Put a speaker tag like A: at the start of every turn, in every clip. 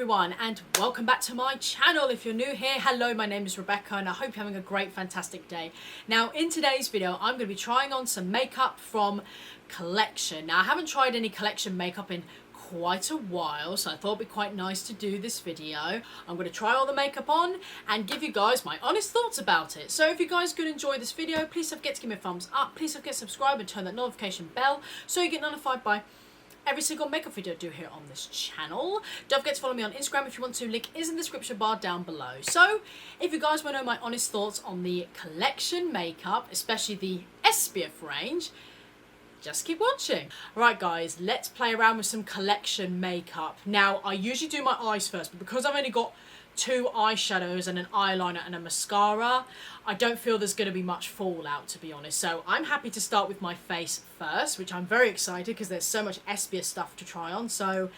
A: everyone, and welcome back to my channel. If you're new here, hello, my name is Rebecca and I hope you're having a great, fantastic day. Now, in today's video, I'm going to be trying on some makeup from Collection. Now, I haven't tried any Collection makeup in quite a while, so I thought it'd be quite nice to do this video. I'm going to try all the makeup on and give you guys my honest thoughts about it. So if you guys could enjoy this video, please don't forget to give me a thumbs up, please don't forget to subscribe and turn that notification bell so you get notified by every single makeup video I do here on this channel. Don't forget to follow me on Instagram if you want to. Link is in the description bar down below. So if you guys want to know my honest thoughts on the Collection makeup, especially the SPF range, just keep watching. Alright guys, let's play around with some Collection makeup. Now, I usually do my eyes first, but because I've only got two eyeshadows and an eyeliner and a mascara, I don't feel there's going to be much fallout, to be honest. So I'm happy to start with my face first, which I'm very excited because there's so much SPF stuff to try on. So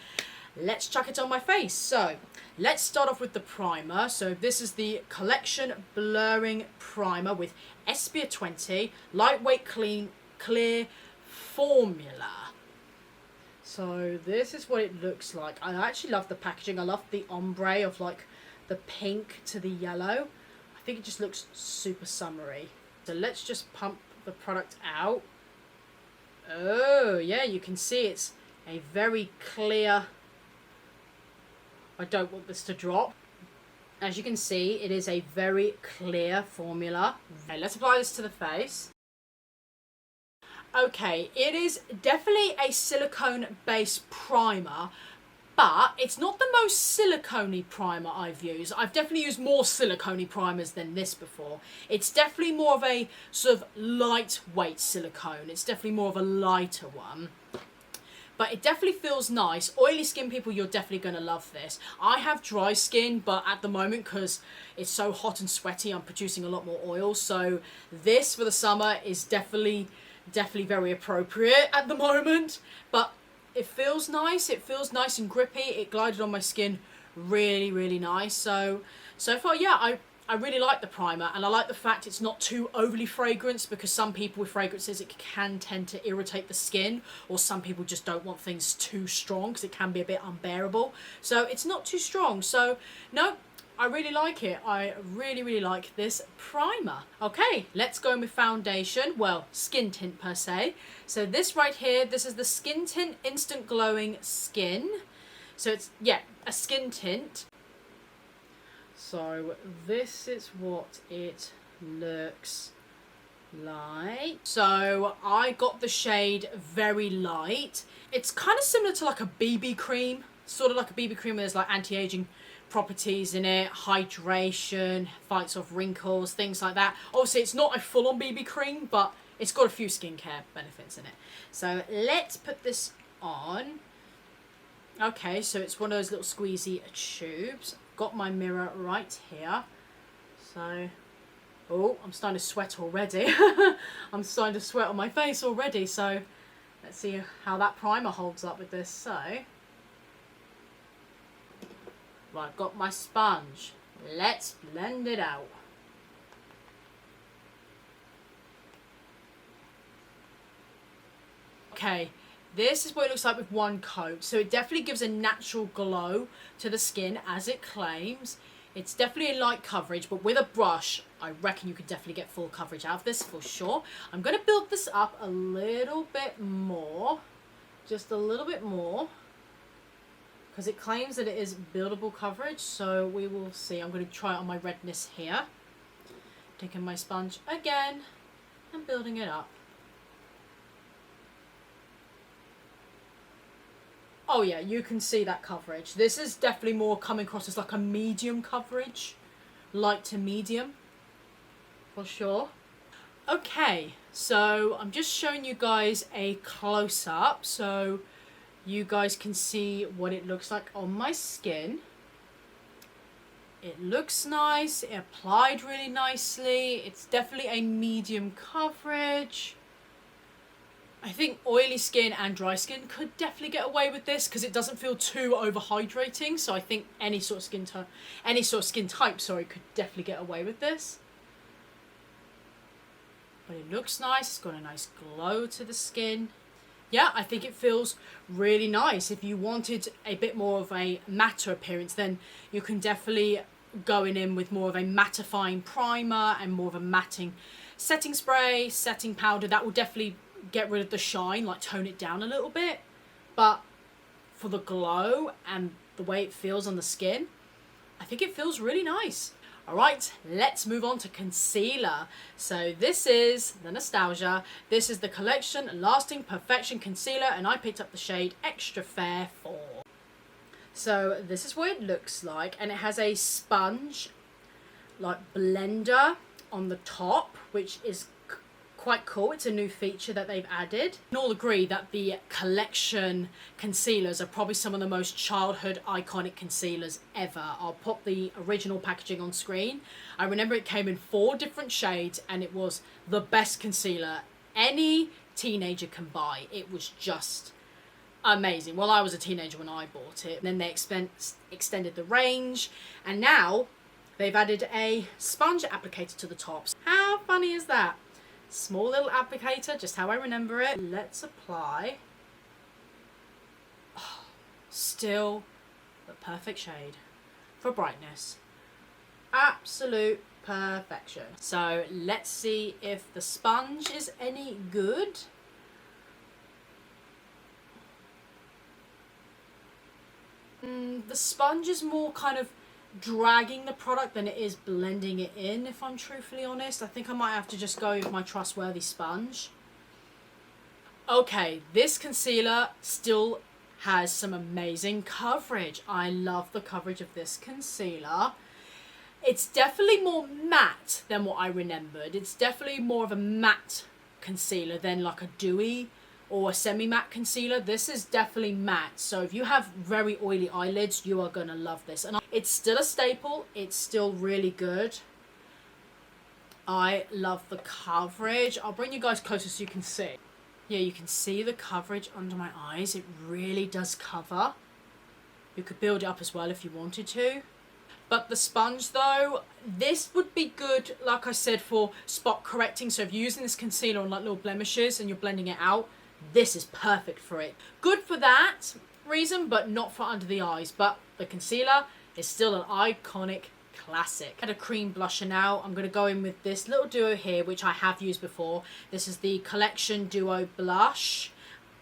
A: let's chuck it on my face. So let's start off with the primer. So this is the Collection Blurring Primer with SPF 20 Lightweight Clear Formula. So this is what it looks like. I actually love the packaging. I love the ombre of like the pink to the yellow. I think it just looks super summery. So let's just pump the product out. Oh yeah, you can see it's a very clear. I don't want this to drop. As you can see, it is a very clear formula. Okay, let's apply this to the face. Okay, it is definitely a silicone-based primer, but it's not the most silicone-y primer I've used. I've definitely used more silicone-y primers than this before. It's definitely more of a sort of lightweight silicone. It's definitely more of a lighter one. But it definitely feels nice. Oily skin people, you're definitely going to love this. I have dry skin, but at the moment, because it's so hot and sweaty, I'm producing a lot more oil. So this for the summer is definitely very appropriate at the moment. But it feels nice. It feels nice and grippy. It glided on my skin really nice. So far, yeah, I really like the primer, and I like the fact it's not too overly fragranced, because some people with fragrances, it can tend to irritate the skin, or some people just don't want things too strong because it can be a bit unbearable. So it's not too strong. So no, I really like it. I really like this primer. Okay, let's go in with foundation. Well, skin tint per se. So this right here, this is the Skin Tint Instant Glowing Skin. So it's, yeah, a skin tint. So this is what it looks like. So I got the shade Very Light. It's kind of similar to like a BB cream, sort of like a BB cream where there's like anti-aging properties in it, hydration, fights off wrinkles, things like that. Obviously it's not a full-on BB cream, but it's got a few skincare benefits in it. So let's put this on. Okay, so it's one of those little squeezy tubes. Got my mirror right here. So, oh, I'm starting to sweat already. I'm starting to sweat on my face already. So let's see how that primer holds up with this. So, right, got my sponge. Let's blend it out. Okay, this is what it looks like with one coat. So it definitely gives a natural glow to the skin, as it claims. It's definitely a light coverage, but with a brush, I reckon you could definitely get full coverage out of this for sure. I'm going to build this up a little bit more. Just a little bit more, because it claims that it is buildable coverage, so we will see. I'm going to try it on my redness here. Taking my sponge again and building it up. Oh yeah, you can see that coverage. This is definitely more coming across as like a medium coverage. Light to medium, for sure. Okay, so I'm just showing you guys a close-up so you guys can see what it looks like on my skin. It looks nice. It applied really nicely. It's definitely a medium coverage. I think oily skin and dry skin could definitely get away with this because it doesn't feel too overhydrating. So I think any sort of skin type, could definitely get away with this. But it looks nice. It's got a nice glow to the skin. yeah, I think it feels really nice. If you wanted a bit more of a matte appearance, then you can definitely go in with more of a mattifying primer and more of a matting setting spray, setting powder. That will definitely get rid of the shine, like tone it down a little bit. But for the glow and the way it feels on the skin, I think it feels really nice. All right, let's move on to concealer. So this is the Nostalgia. This is the Collection Lasting Perfection Concealer, and I picked up the shade Extra Fair 4. So this is what it looks like, and it has a sponge like blender on the top, which is quite cool. It's a new feature that they've added. And all agree that the Collection concealers are probably some of the most childhood iconic concealers ever. I'll pop the original packaging on screen. I remember it came in 4 different shades, and it was the best concealer any teenager can buy. It was just amazing. Well, I was a teenager when I bought it. And then they extended the range, and now they've added a sponge applicator to the tops. How funny is that? Small little applicator, just how I remember it. Let's apply. Oh, still the perfect shade for brightness. Absolute perfection. So let's see if the sponge is any good. The sponge is more kind of dragging the product than it is blending it in, if I'm truthfully honest. I think I might have to just go with my trustworthy sponge. Okay, this concealer still has some amazing coverage. I love the coverage of this concealer. It's definitely more matte than what I remembered. It's definitely more of a matte concealer than like a dewy or a semi-matte concealer. This is definitely matte, so if you have very oily eyelids, you are gonna love this. And it's still a staple. It's still really good. I love the coverage. I'll bring you guys closer so you can see. Yeah, you can see the coverage under my eyes. It really does cover. You could build it up as well if you wanted to. But the sponge though, this would be good, like I said, for spot correcting. So if you're using this concealer on like little blemishes and you're blending it out, this is perfect for it. Good for that reason, but not for under the eyes. But the concealer is still an iconic classic. I had a cream blusher now. I'm going to go in with this little duo here, which I have used before. This is the Collection Duo Blush,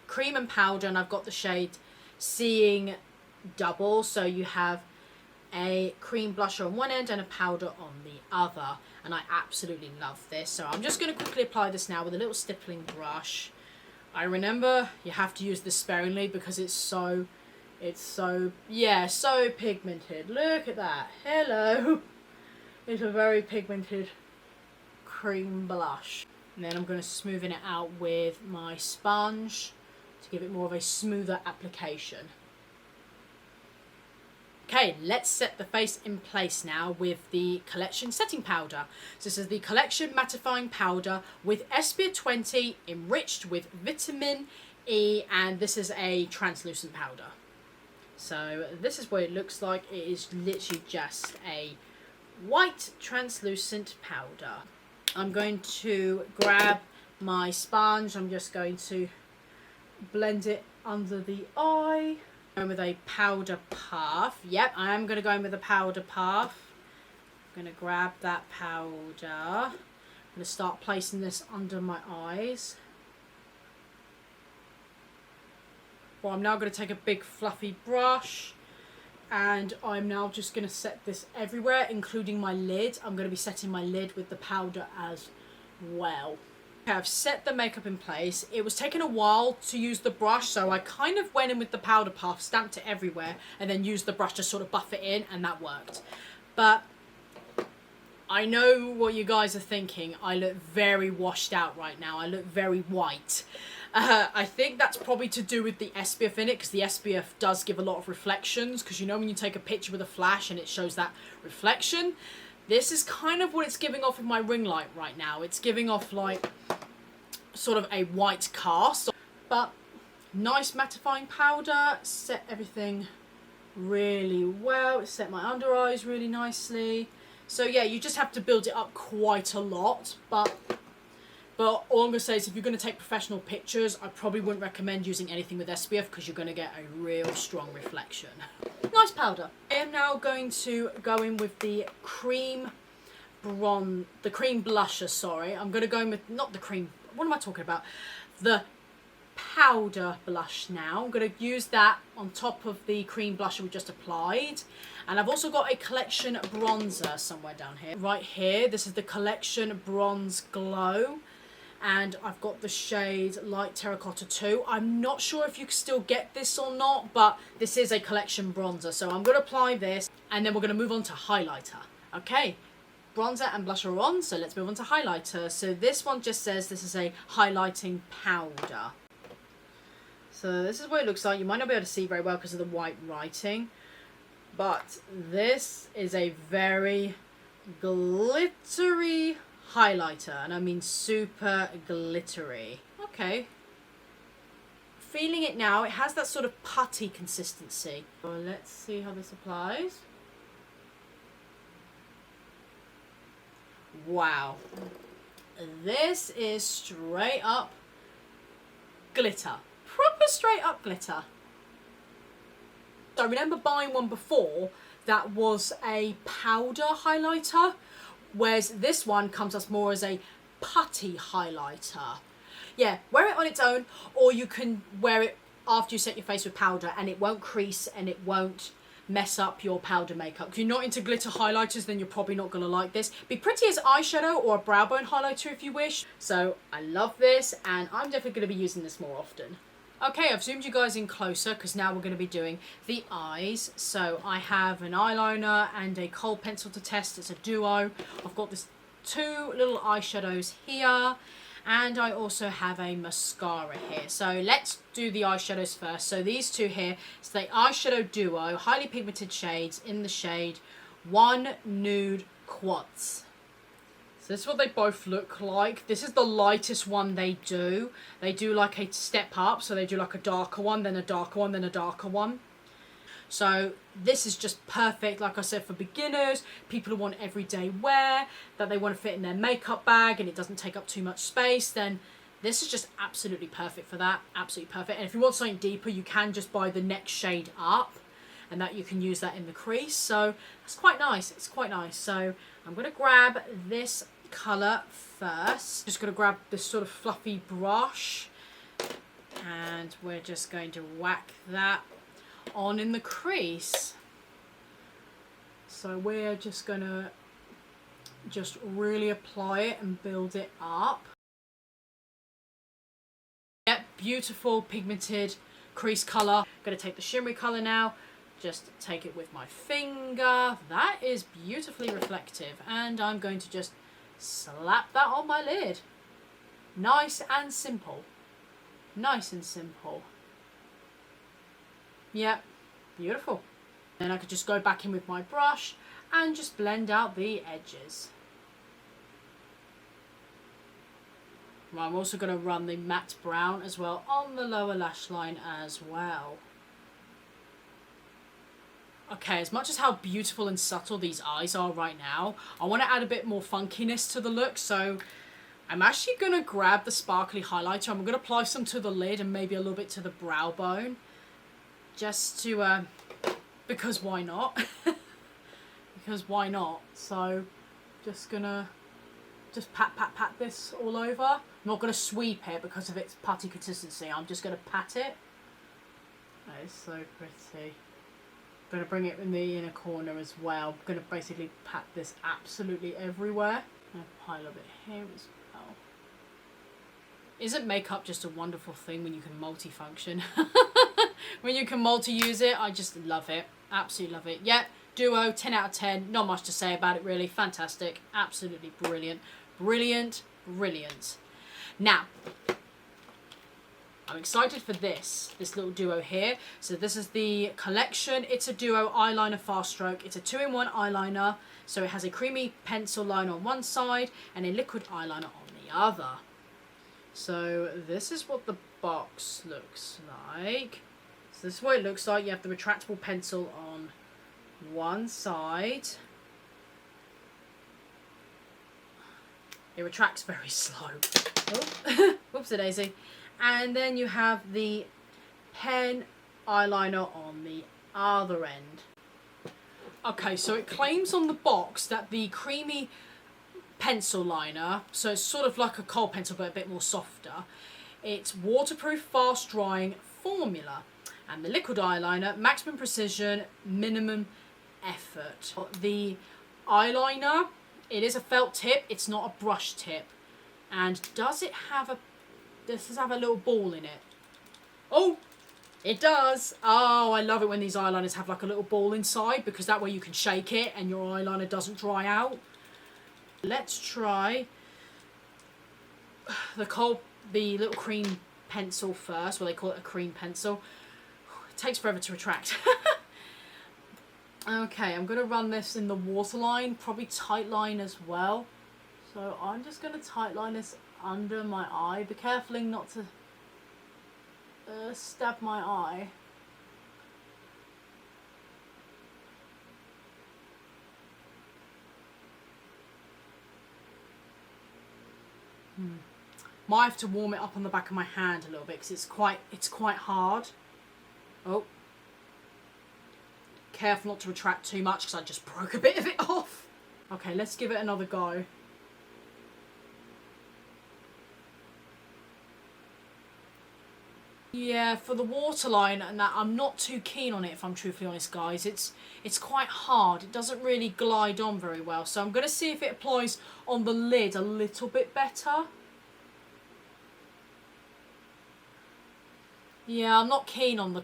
A: cream and powder, and I've got the shade Seeing Double. So you have a cream blusher on one end and a powder on the other, and I absolutely love this. So I'm just going to quickly apply this now with a little stippling brush. I remember you have to use this sparingly because it's so pigmented. Look at that. Hello. It's a very pigmented cream blush. And then I'm going to smoothen it out with my sponge to give it more of a smoother application. Okay, let's set the face in place now with the Collection setting powder. So this is the Collection mattifying powder with SPF 20 enriched with vitamin E, and this is a translucent powder. So this is what it looks like. It is literally just a white translucent powder. I'm going to grab my sponge. I'm just going to blend it under the eye. With a powder puff. Yep, I am going to go in with a powder puff. I'm going to grab that powder. I'm going to start placing this under my eyes. Well, I'm now going to take a big fluffy brush, and I'm now just going to set this everywhere, including my lid. I'm going to be setting my lid with the powder as well. I've set the makeup in place. It was taking a while to use the brush, so I kind of went in with the powder puff, stamped it everywhere, and then used the brush to sort of buff it in, and that worked. But I know what you guys are thinking. I look very washed out right now. I look very white. I think that's probably to do with the SPF in it, because the SPF does give a lot of reflections, because you know when you take a picture with a flash and it shows that reflection? This is kind of what it's giving off with my ring light right now. It's giving off like sort of a white cast, but nice mattifying powder. Set everything really well. It set my under eyes really nicely. So yeah, you just have to build it up quite a lot, but But all I'm going to say is if you're going to take professional pictures, I probably wouldn't recommend using anything with SPF because you're going to get a real strong reflection. Nice powder. I am now going to go in with the cream blusher, sorry. I'm going to go in with, not the cream, what am I talking about? The powder blush now. I'm going to use that on top of the cream blusher we just applied. And I've also got a Collection bronzer somewhere down here. Right here, this is the Collection Bronze Glow. And I've got the shade Light Terracotta 2. I'm not sure if you can still get this or not, but this is a Collection bronzer. So I'm going to apply this, and then we're going to move on to highlighter. Okay, bronzer and blusher are on, so let's move on to highlighter. So this one just says this is a highlighting powder. So this is what it looks like. You might not be able to see very well because of the white writing, but this is a very glittery highlighter, and I mean super glittery. Okay, feeling it now. It has that sort of putty consistency. So let's see how this applies. Wow, this is straight up glitter. Proper straight up glitter. I remember buying one before that was a powder highlighter, whereas this one comes as more as a putty highlighter. Yeah, wear it on its own, or you can wear it after you set your face with powder and it won't crease and it won't mess up your powder makeup. If you're not into glitter highlighters, then you're probably not going to like this. Be pretty as eyeshadow or a brow bone highlighter if you wish. So I love this, and I'm definitely going to be using this more often. Okay, I've zoomed you guys in closer because now we're going to be doing the eyes. So I have an eyeliner and a kohl pencil to test. It's a duo. I've got this two little eyeshadows here, and I also have a mascara here. So let's do the eyeshadows first. So these two here, it's the eyeshadow duo, highly pigmented shades in the shade One Nude Quartz. So this is what they both look like. This is the lightest one they do. They do like a step up. So they do like a darker one, then a darker one, then a darker one. So this is just perfect, like I said, for beginners, people who want everyday wear, that they want to fit in their makeup bag and it doesn't take up too much space, then this is just absolutely perfect for that. Absolutely perfect. And if you want something deeper, you can just buy the next shade up, and that you can use that in the crease. So that's quite nice. It's quite nice. So I'm going to grab this colour first. Just going to grab this sort of fluffy brush, and we're just going to whack that on in the crease. So we're just going to just really apply it and build it up. Yep, beautiful pigmented crease colour. I'm going to take the shimmery colour now. Just take it with my finger. That is beautifully reflective, and I'm going to just slap that on my lid. Nice and simple. Nice and simple. Yep, beautiful. Then I could just go back in with my brush and just blend out the edges. Right, I'm also going to run the matte brown as well on the lower lash line as well. Okay, as much as how beautiful and subtle these eyes are right now, I want to add a bit more funkiness to the look. So I'm actually going to grab the sparkly highlighter. I'm going to apply some to the lid and maybe a little bit to the brow bone. Just to, because why not? Because why not? So just going to just pat this all over. I'm not going to sweep it because of its putty consistency. I'm just going to pat it. That is so pretty. I'm going to bring it in the inner corner as well. I'm going to basically pat this absolutely everywhere. I'm going to apply a little bit here as well. Isn't makeup just a wonderful thing when you can multifunction? When you can multi-use it, I just love it. Absolutely love it. Yeah, duo, 10 out of 10. Not much to say about it really. Fantastic. Absolutely brilliant. Brilliant. Brilliant. Now, I'm excited for this little duo here. So this is the Collection. It's a duo eyeliner fast stroke. It's a 2-in-1 eyeliner. So it has a creamy pencil line on one side and a liquid eyeliner on the other. So this is what the box looks like. So this is what it looks like. You have the retractable pencil on one side. It retracts very slow. Oh, whoopsie daisy. And then you have the pen eyeliner on the other end. Okay, so it claims on the box that the creamy pencil liner, so it's sort of like a kohl pencil but a bit more softer, it's waterproof, fast drying formula, and the liquid eyeliner, maximum precision, minimum effort. The eyeliner, it is a felt tip, it's not a brush tip. And does it have a little ball in it? Oh, it does. Oh, I love it when these eyeliners have like a little ball inside, because that way you can shake it and your eyeliner doesn't dry out. Let's try the little cream pencil first. Well, they call it a cream pencil. It takes forever to retract. Okay, I'm going to run this in the waterline, probably tight line as well. So I'm just going to tight line this under my eye. Be careful not to stab my eye. Might have to warm it up on the back of my hand a little bit because it's quite hard. Oh, careful not to retract too much because I just broke a bit of it off. Okay, let's give it another go. Yeah, for the waterline and that, I'm not too keen on it, if I'm truthfully honest, guys. It's quite hard. It doesn't really glide on very well. So I'm going to see if it applies on the lid a little bit better. Yeah, I'm not keen on the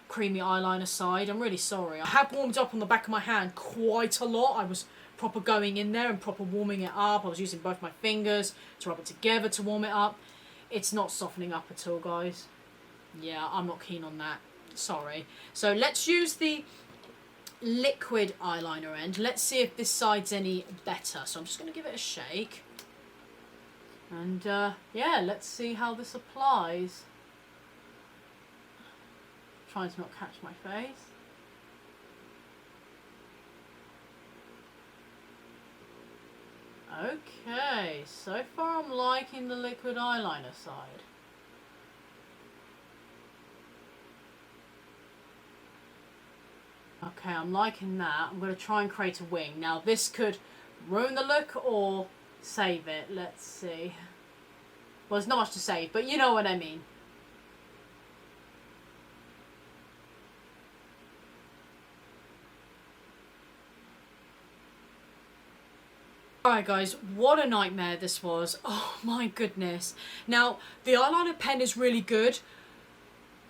A: creamy eyeliner side. I'm really sorry. I have warmed up on the back of my hand quite a lot. I was proper going in there and proper warming it up. I was using both my fingers to rub it together to warm it up. It's not softening up at all, guys. Yeah, I'm not keen on that. Sorry. So let's use the liquid eyeliner end. Let's see if this side's any better. So I'm just going to give it a shake. And yeah, let's see how this applies. Trying to not catch my face. Okay, so far I'm liking the liquid eyeliner side. Okay, I'm liking that. I'm going to try and create a wing. Now this could ruin the look or save it. Let's see. Well, there's not much to save, but you know what I mean. Alright guys, what a nightmare this was. Oh my goodness. Now, the eyeliner pen is really good,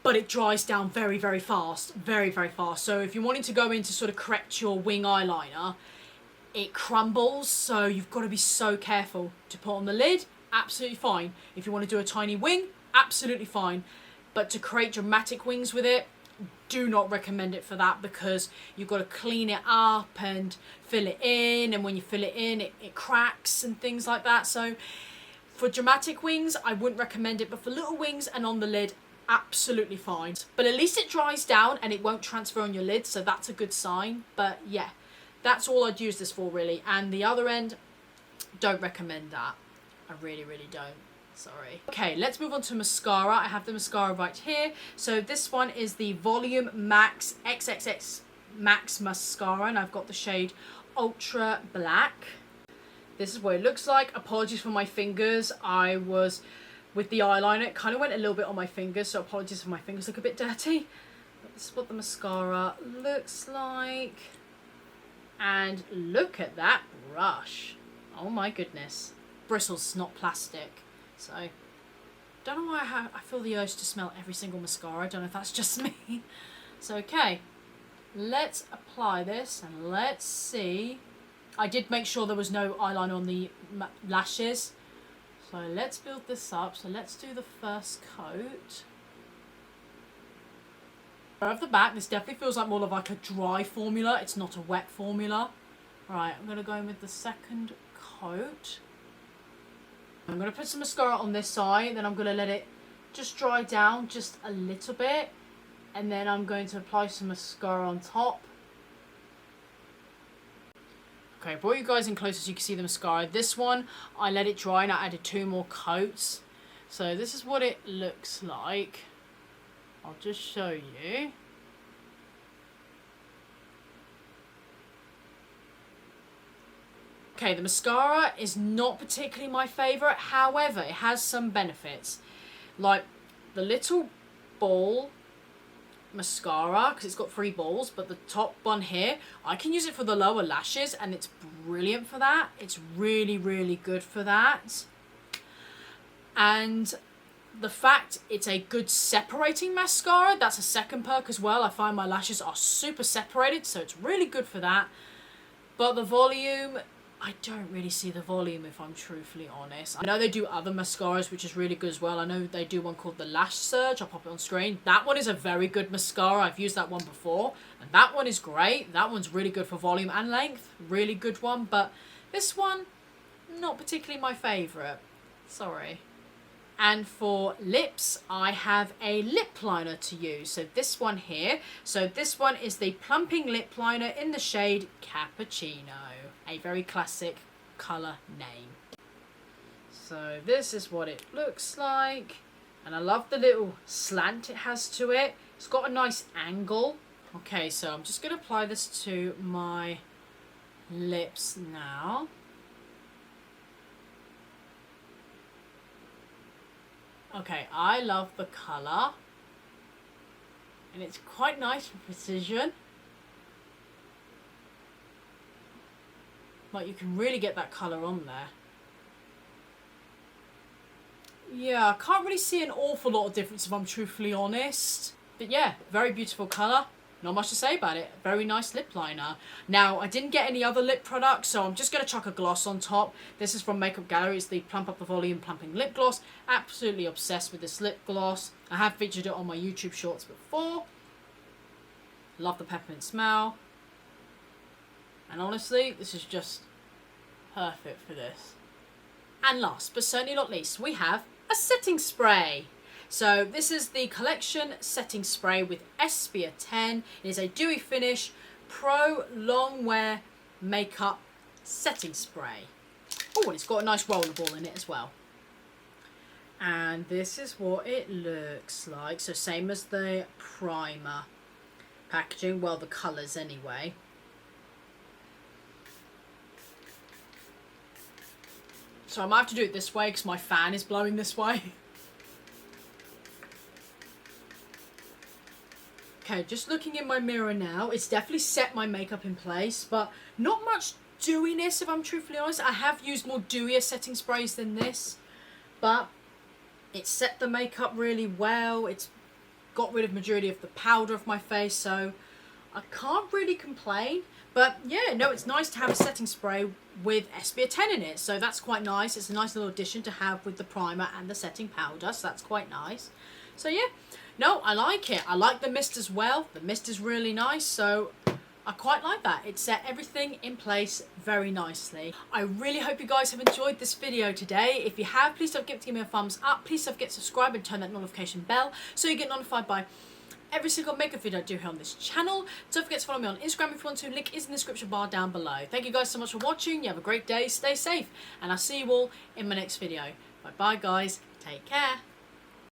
A: but it dries down very, very fast. Very, very fast. So if you're wanting to go in to sort of correct your wing eyeliner, it crumbles, so you've got to be so careful. To put on the lid, absolutely fine. If you want to do a tiny wing, absolutely fine. But to create dramatic wings with it, do not recommend it for that, because you've got to clean it up and fill it in, and when you fill it in it cracks and things like that. So for dramatic wings I wouldn't recommend it, but for little wings and on the lid, absolutely fine. But at least it dries down and it won't transfer on your lid, so that's a good sign. But yeah, that's all I'd use this for really. And the other end, don't recommend that. I really, really don't. Sorry. Okay, let's move on to mascara. I have the mascara right here. So this one is the Volume Max XXX Max Mascara, and I've got the shade Ultra Black. This is what it looks like. Apologies for my fingers. I was with the eyeliner. It kind of went a little bit on my fingers, so apologies if my fingers look a bit dirty. But this is what the mascara looks like. And look at that brush. Oh my goodness. Bristles, not plastic. So, don't know why I feel the urge to smell every single mascara. I don't know if that's just me. So, okay. Let's apply this and let's see. I did make sure there was no eyeliner on the lashes. So, let's build this up. So, let's do the first coat. Right off the bat, this definitely feels like more of like a dry formula. It's not a wet formula. Right, I'm going to go in with the second coat. I'm going to put some mascara on this side, then I'm going to let it just dry down just a little bit, and then I'm going to apply some mascara on top. Okay, brought you guys in closer so you can see the mascara. This one, I let it dry and I added 2 more coats. So this is what it looks like. I'll just show you. Okay, the mascara is not particularly my favourite. However, it has some benefits. Like the little ball mascara, because it's got 3 balls, but the top one here, I can use it for the lower lashes and it's brilliant for that. It's really, really good for that. And the fact it's a good separating mascara, that's a second perk as well. I find my lashes are super separated, so it's really good for that. But the volume, I don't really see the volume if I'm truthfully honest. I know they do other mascaras which is really good as well. I know they do one called the Lash Surge. I'll pop it on screen. That one is a very good mascara. I've used that one before and that one is great. That one's really good for volume and length. Really good one. But this one, not particularly my favourite. Sorry. And for lips, I have a lip liner to use. So this one here. So this one is the Plumping Lip Liner in the shade Cappuccino. A very classic colour name. So this is what it looks like. And I love the little slant it has to it. It's got a nice angle. Okay, so I'm just going to apply this to my lips now. Okay, I love the colour. And it's quite nice for precision. Like you can really get that colour on there. Yeah, I can't really see an awful lot of difference if I'm truthfully honest. But yeah, very beautiful colour. Not much to say about it. Very nice lip liner. Now, I didn't get any other lip products, so I'm just going to chuck a gloss on top. This is from Makeup Gallery. It's the Plump Up the Volume Plumping Lip Gloss. Absolutely obsessed with this lip gloss. I have featured it on my YouTube shorts before. Love the peppermint smell. And honestly, this is just perfect for this. And last, but certainly not least, we have a setting spray. So this is the Collection Setting Spray with SPF 10. It is a dewy finish, pro long wear makeup setting spray. Oh, and it's got a nice rollerball in it as well. And this is what it looks like. So same as the primer packaging, well the colours anyway. So I might have to do it this way because my fan is blowing this way. Okay, just looking in my mirror now, it's definitely set my makeup in place, but not much dewiness if I'm truthfully honest. I have used more dewier setting sprays than this, but it set the makeup really well. It's got rid of majority of the powder off my face, so I can't really complain. But yeah, no, it's nice to have a setting spray with SPF 10 in it, so that's quite nice. It's a nice little addition to have with the primer and the setting powder, so that's quite nice. So yeah, no, I like it. I like the mist as well. The mist is really nice, so I quite like that. It set everything in place very nicely. I really hope you guys have enjoyed this video today. If you have, please don't forget to give me a thumbs up. Please don't forget to subscribe and turn that notification bell so you get notified by every single makeup video I do here on this channel. Don't forget to follow me on Instagram if you want to. Link is in the description bar down below. Thank you guys so much for watching. You have a great day. Stay safe. And I'll see you all in my next video. Bye bye guys. Take care.